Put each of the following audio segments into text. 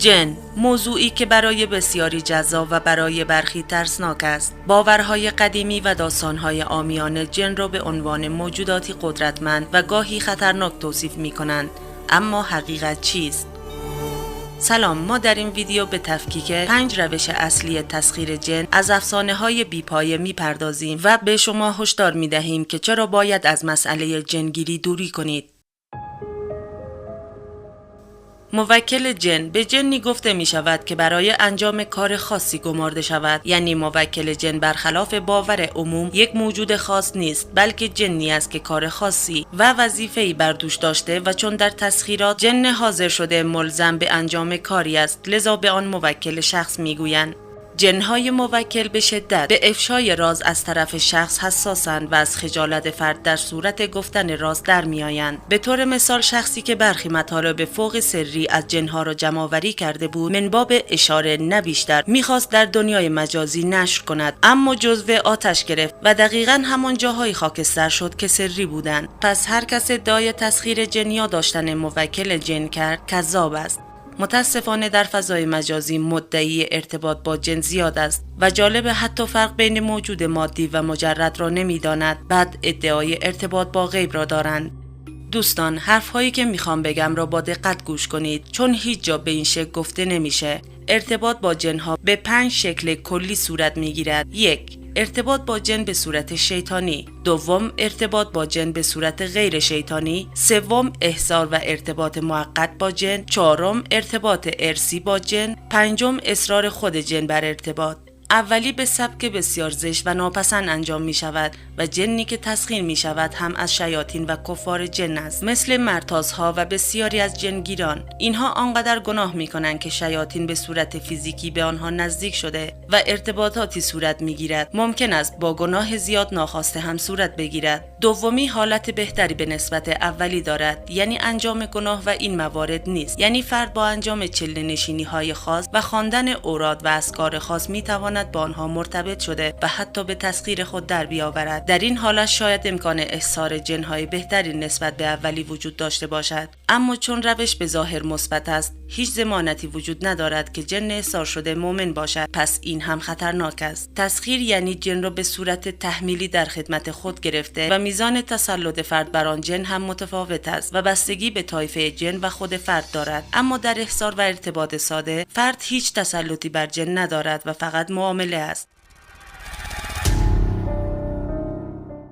جن، موضوعی که برای بسیاری جذاب و برای برخی ترسناک است. باورهای قدیمی و داستانهای عامیانه جن را به عنوان موجوداتی قدرتمند و گاهی خطرناک توصیف می‌کنند. اما حقیقت چیست؟ سلام، ما در این ویدیو به تفکیک 5 روش اصلی تسخیر جن از افسانه‌های بی‌پایه می‌پردازیم و به شما هشدار می‌دهیم که چرا باید از مسئله جنگیری دوری کنید. موکل جن به جنی گفته می شود که برای انجام کار خاصی گمارده شود. یعنی موکل جن برخلاف باور عموم یک موجود خاص نیست، بلکه جنی است که کار خاصی و وظیفه‌ای بر دوش داشته و چون در تسخیرات جن حاضر شده ملزم به انجام کاری است، لذا به آن موکل شخص می گویند. جنهای موکل به شدت به افشای راز از طرف شخص حساسند و از خجالت فرد در صورت گفتن راز در میآیند. به طور مثال شخصی که برخی مطالب فوق سری از جنها را جمع‌آوری کرده بود، من باب اشاره نه بیشتر میخواست در دنیای مجازی نشر کند، اما جزو آتش گرفت و دقیقاً همان جاهای خاکستر شد که سری بودند. پس هر کس ادعای تسخیر جن یا داشتن موکل جن کرد کذاب است. متاسفانه در فضای مجازی مدعی ارتباط با جن زیاد است و جالب حتی فرق بین موجود مادی و مجرد را نمی‌داند، بعد ادعای ارتباط با غیب را دارند. دوستان، حرف‌هایی که میخوام بگم را با دقت گوش کنید، چون هیچ جا به این شکل گفته نمیشه. ارتباط با جنها به 5 شکل کلی صورت میگیرد. 1. ارتباط با جن به صورت شیطانی. 2. ارتباط با جن به صورت غیر شیطانی. 3. احضار و ارتباط موقت با جن. 4. ارتباط ارثی با جن. 5. اصرار خود جن بر ارتباط. اولی به سبک بسیار زشت و ناپسند انجام می شود و جنی که تسخیر می شود هم از شیاطین و کفار جن است، مثل مرتازها و بسیاری از جنگیران. اینها آنقدر گناه می کنند که شیاطین به صورت فیزیکی به آنها نزدیک شده و ارتباطاتی صورت می گیرد. ممکن است با گناه زیاد ناخواسته هم صورت بگیرد. دومی حالت بهتری به نسبت اولی دارد، یعنی انجام گناه و این موارد نیست. یعنی فرد با انجام چله نشینی های خاص و خواندن اوراد و اذکار خاص می تواند با آنها مرتبط شده و حتی به تسخیر خود در بیاورد. در این حالت شاید امکان احضار جنهای بهتری نسبت به اولی وجود داشته باشد، اما چون روش به ظاهر مثبت است، هیچ ضمانتی وجود ندارد که جن احضار شده مؤمن باشد، پس این هم خطرناک است. تسخیر یعنی جن را به صورت تحمیلی در خدمت خود گرفته و میزان تسلط فرد بر آن جن هم متفاوت است و بستگی به طایفه جن و خود فرد دارد. اما در احضار و ارتباط ساده، فرد هیچ تسلطی بر جن ندارد و فقط معامله است.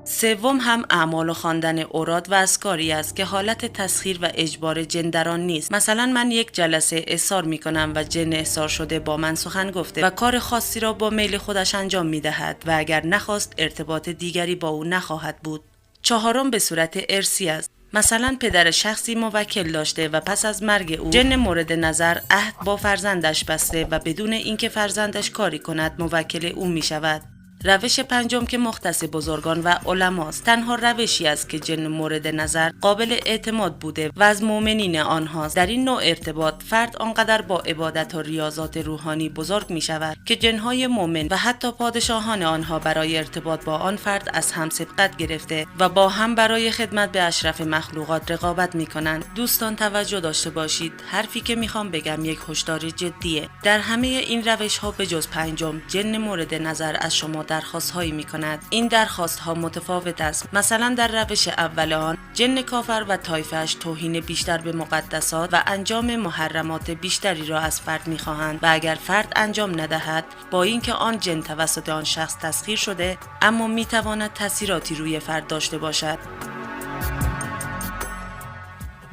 3 هم اعمال و خواندن اوراد و اذکاری است که حالت تسخیر و اجبار جن در آن نیست. مثلا من یک جلسه احضار می کنم و جن احضار شده با من سخن گفته و کار خاصی را با میل خودش انجام می دهد و اگر نخواست ارتباط دیگری با او نخواهد بود. 4 به صورت ارثی است. مثلا پدر شخصی موکل داشته و پس از مرگ او جن مورد نظر عهد با فرزندش بسته و بدون اینکه فرزندش کاری کند موکل او می شود. روش 5 که مختص بزرگان و علماست. تنها روشی است که جن مورد نظر قابل اعتماد بوده و از مؤمنین آنهاست. در این نوع ارتباط فرد آنقدر با عبادت و ریاضات روحانی بزرگ می شود که جنهای مؤمن و حتی پادشاهان آنها برای ارتباط با آن فرد از هم سبقت گرفته و با هم برای خدمت به اشرف مخلوقات رقابت می کنند. دوستان توجه داشته باشید، حرفی که میخوام بگم یک هشدار جدیه. در همه این روش ها به جز 5 جن مورد نظر از شما درخواست هایی می کند. این درخواست ها متفاوت است. مثلا در روش اول آن جن کافر و طایفه‌اش توهین بیشتر به مقدسات و انجام محرمات بیشتری را از فرد می خواهند و اگر فرد انجام ندهد، با اینکه آن جن توسط آن شخص تسخیر شده، اما می تواند تاثیراتی روی فرد داشته باشد.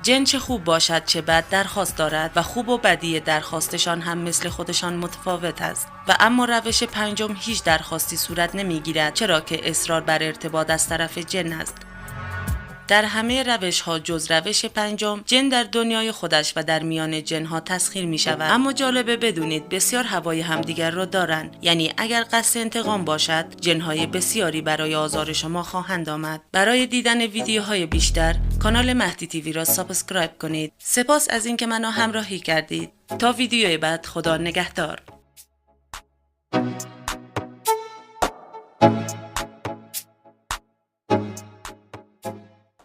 جن چه خوب باشد چه بد درخواست دارد و خوب و بدی درخواستشان هم مثل خودشان متفاوت است و اما روش 5 هیچ درخواستی صورت نمیگیرد، چرا که اصرار بر ارتباط از طرف جن است. در همه روش ها جز روش 5 جن در دنیای خودش و در میان جن ها تسخیر می شود. اما جالبه بدونید بسیار هوای همدیگر را دارند. یعنی اگر قصد انتقام باشد، جن های بسیاری برای آزار شما خواهند آمد. برای دیدن ویدیوهای بیشتر کانال مهدی تیوی را سابسکرایب کنید. سپاس از اینکه منو همراهی کردید. تا ویدیوی بعد، خدا نگهدار.